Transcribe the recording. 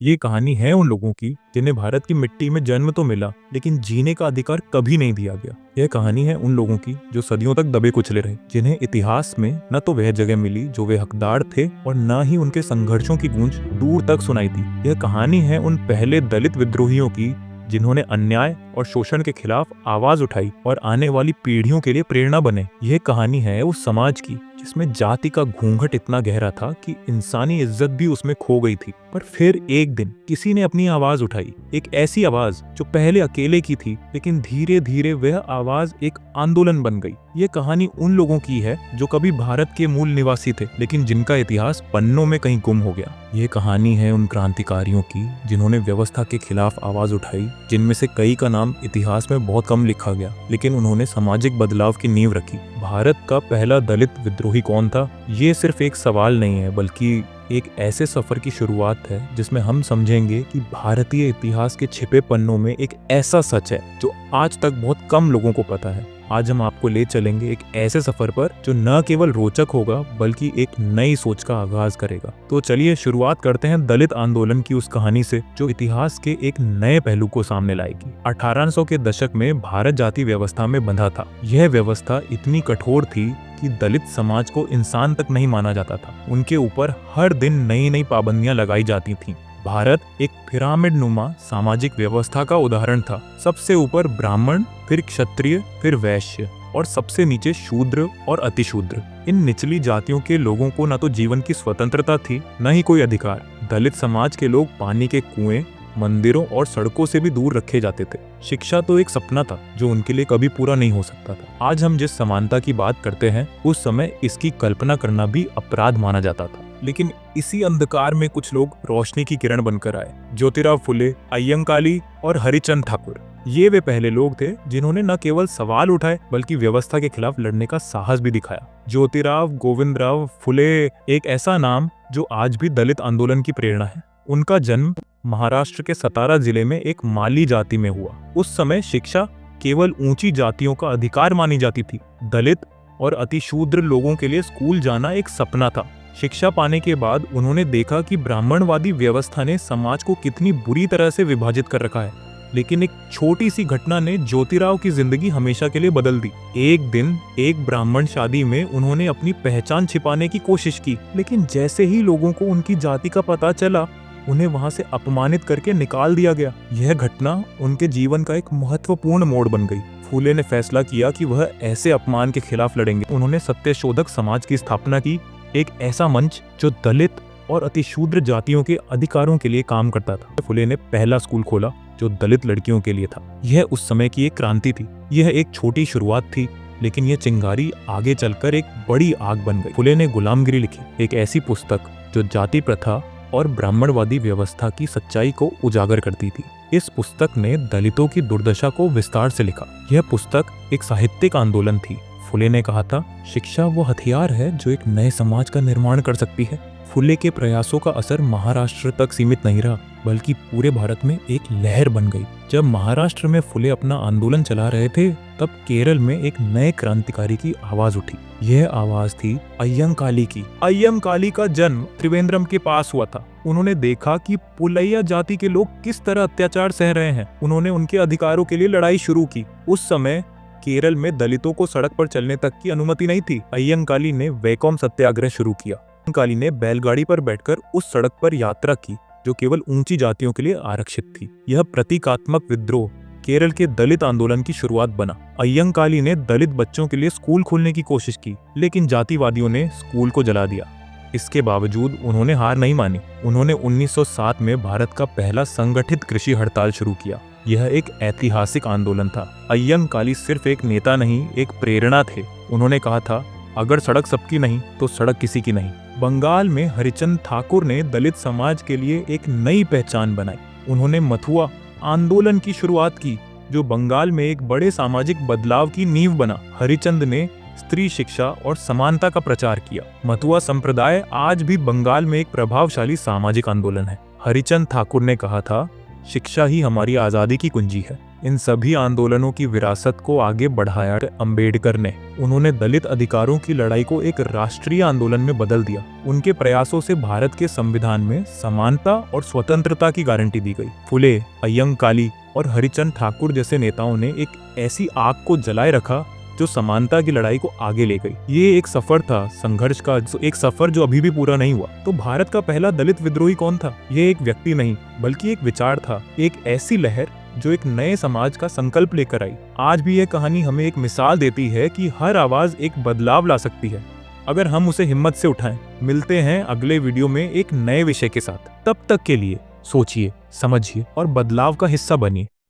ये कहानी है उन लोगों की जिन्हें भारत की मिट्टी में जन्म तो मिला, लेकिन जीने का अधिकार कभी नहीं दिया गया। यह कहानी है उन लोगों की जो सदियों तक दबे कुचले रहे, जिन्हें इतिहास में न तो वह जगह मिली जो वे हकदार थे और न ही उनके संघर्षों की गूंज दूर तक सुनाई दी। यह कहानी है उन पहले दलित विद्रोहियों की जिन्होंने अन्याय और शोषण के खिलाफ आवाज उठाई और आने वाली पीढ़ियों के लिए प्रेरणा बने। यह कहानी है उस समाज की जिसमें जाति का घूंघट इतना गहरा था कि इंसानी इज्जत भी उसमें खो गई थी। पर फिर एक दिन किसी ने अपनी आवाज उठाई, एक ऐसी आवाज जो पहले अकेले की थी, लेकिन धीरे धीरे वह आवाज एक आंदोलन बन गई। ये कहानी उन लोगों की है जो कभी भारत के मूल निवासी थे, लेकिन जिनका इतिहास पन्नों में कहीं गुम हो गया। ये कहानी है उन क्रांतिकारियों की जिन्होंने व्यवस्था के खिलाफ आवाज उठाई, जिनमें से कई का नाम इतिहास में बहुत कम लिखा गया, लेकिन उन्होंने सामाजिक बदलाव की नींव रखी। भारत का पहला दलित विद्रोही कौन था? ये सिर्फ एक सवाल नहीं है, बल्कि एक ऐसे सफर की शुरुआत है जिसमें हम समझेंगे कि भारतीय इतिहास के छिपे पन्नों में एक ऐसा सच है जो आज तक बहुत कम लोगों को पता है। आज हम आपको ले चलेंगे एक ऐसे सफर पर जो न केवल रोचक होगा बल्कि एक नई सोच का आगाज करेगा। तो चलिए शुरुआत करते हैं दलित आंदोलन की उस कहानी से जो इतिहास के एक नए पहलू को सामने लाएगी। 1800 के दशक में भारत जाति व्यवस्था में बंधा था। यह व्यवस्था इतनी कठोर थी कि दलित समाज को इंसान तक नहीं माना जाता था। उनके ऊपर हर दिन नई नई पाबंदियां लगाई जाती थीं। भारत एक पिरामिड नुमा सामाजिक व्यवस्था का उदाहरण था। सबसे ऊपर ब्राह्मण, फिर क्षत्रिय, फिर वैश्य और सबसे नीचे शूद्र और अतिशूद्र। इन निचली जातियों के लोगों को न तो जीवन की स्वतंत्रता थी, न ही कोई अधिकार। दलित समाज के लोग पानी के कुएं, मंदिरों और सड़कों से भी दूर रखे जाते थे। शिक्षा तो एक सपना था जो उनके लिए कभी पूरा नहीं हो सकता था। आज हम जिस समानता की बात करते हैं, उस समय इसकी कल्पना करना भी अपराध माना जाता था। लेकिन इसी अंधकार में कुछ लोग रोशनी की किरण बनकर आए। ज्योतिराव फुले, अय्यंकाली और हरिचंद ठाकुर, ये वे पहले लोग थे जिन्होंने न केवल सवाल उठाए बल्कि व्यवस्था के खिलाफ लड़ने का साहस भी दिखाया। ज्योतिराव गोविंदराव फुले एक ऐसा नाम जो आज भी दलित आंदोलन की प्रेरणा है। उनका जन्म महाराष्ट्र के सतारा जिले में एक माली जाति में हुआ। उस समय शिक्षा केवल ऊंची जातियों का अधिकार मानी जाती थी। दलित और अतिशूद्र लोगों के लिए स्कूल जाना एक सपना था। शिक्षा पाने के बाद उन्होंने देखा कि ब्राह्मणवादी व्यवस्था ने समाज को कितनी बुरी तरह से विभाजित कर रखा है। लेकिन एक छोटी सी घटना ने ज्योतिराव की जिंदगी हमेशा के लिए बदल दी। एक दिन एक ब्राह्मण शादी में उन्होंने अपनी पहचान छिपाने की कोशिश की, लेकिन जैसे ही लोगों को उनकी जाति का पता चला, उन्हें वहां से अपमानित करके निकाल दिया गया। यह घटना उनके जीवन का एक महत्वपूर्ण मोड़ बन गई। फूले ने फैसला किया कि वह ऐसे अपमान के खिलाफ लड़ेंगे। उन्होंने सत्यशोधक समाज की स्थापना की, एक ऐसा मंच जो दलित और अतिशूद्र जातियों के अधिकारों के लिए काम करता था। फुले ने पहला स्कूल खोला जो दलित लड़कियों के लिए था। यह उस समय की एक क्रांति थी। यह एक छोटी शुरुआत थी, लेकिन यह चिंगारी आगे चलकर एक बड़ी आग बन गई। फुले ने गुलामगिरी लिखी, एक ऐसी पुस्तक जो जाति प्रथा और ब्राह्मणवादी व्यवस्था की सच्चाई को उजागर करती थी। इस पुस्तक ने दलितों की दुर्दशा को विस्तार से लिखा। यह पुस्तक एक साहित्यिक आंदोलन थी। फुले ने कहा था, शिक्षा वो हथियार है जो एक नए समाज का निर्माण कर सकती है। फुले के प्रयासों का असर महाराष्ट्र तक सीमित नहीं रहा, बल्कि पूरे भारत में एक लहर बन गई। जब महाराष्ट्र में फुले अपना आंदोलन चला रहे थे, तब केरल में एक नए क्रांतिकारी की आवाज उठी। यह आवाज थी अय्यंकाली की। अय्यंकाली का जन्म त्रिवेंद्रम के पास हुआ था। उन्होंने देखा कि पुलैया जाति के लोग किस तरह अत्याचार सह रहे हैं। उन्होंने उनके अधिकारों के लिए लड़ाई शुरू की। उस समय केरल में दलितों को सड़क पर चलने तक की अनुमति नहीं थी। अय्यंकाली ने वैकोम सत्याग्रह शुरू किया। अय्यंकाली ने बैलगाड़ी पर बैठकर उस सड़क पर यात्रा की जो केवल ऊंची जातियों के लिए आरक्षित थी। यह प्रतीकात्मक विद्रोह केरल के दलित आंदोलन की शुरुआत बना। अय्यंकाली ने दलित बच्चों के लिए स्कूल खोलने की कोशिश की, लेकिन जातिवादियों ने स्कूल को जला दिया। इसके बावजूद उन्होंने हार नहीं मानी। उन्होंने 1907 में भारत का पहला संगठित कृषि हड़ताल शुरू किया। यह एक ऐतिहासिक आंदोलन था। अय्यंकाली सिर्फ एक नेता नहीं, एक प्रेरणा थे। उन्होंने कहा था, अगर सड़क सबकी नहीं तो सड़क किसी की नहीं। बंगाल में हरिचंद ठाकुर ने दलित समाज के लिए एक नई पहचान बनाई। उन्होंने मथुआ आंदोलन की शुरुआत की, जो बंगाल में एक बड़े सामाजिक बदलाव की नींव बना। हरिचंद ने स्त्री शिक्षा और समानता का प्रचार किया। मथुआ संप्रदाय आज भी बंगाल में एक प्रभावशाली सामाजिक आंदोलन है। हरिचंद ठाकुर ने कहा था, शिक्षा ही हमारी आजादी की कुंजी है। इन सभी आंदोलनों की विरासत को आगे बढ़ाया अंबेडकर ने। उन्होंने दलित अधिकारों की लड़ाई को एक राष्ट्रीय आंदोलन में बदल दिया। उनके प्रयासों से भारत के संविधान में समानता और स्वतंत्रता की गारंटी दी गई। फुले, अय्यंकाली और हरिचंद ठाकुर जैसे नेताओं ने एक ऐसी आग को जलाए रखा जो समानता की लड़ाई को आगे ले गई। ये एक सफर था संघर्ष का, एक सफर जो अभी भी पूरा नहीं हुआ। तो भारत का पहला दलित विद्रोही कौन था? ये एक व्यक्ति नहीं बल्कि एक विचार था, एक ऐसी लहर जो एक नए समाज का संकल्प लेकर आई। आज भी यह कहानी हमें एक मिसाल देती है कि हर आवाज एक बदलाव ला सकती है अगर हम उसे हिम्मत से उठाएं। मिलते हैं अगले वीडियो में एक नए विषय के साथ। तब तक के लिए सोचिए, समझिए और बदलाव का हिस्सा बनिए।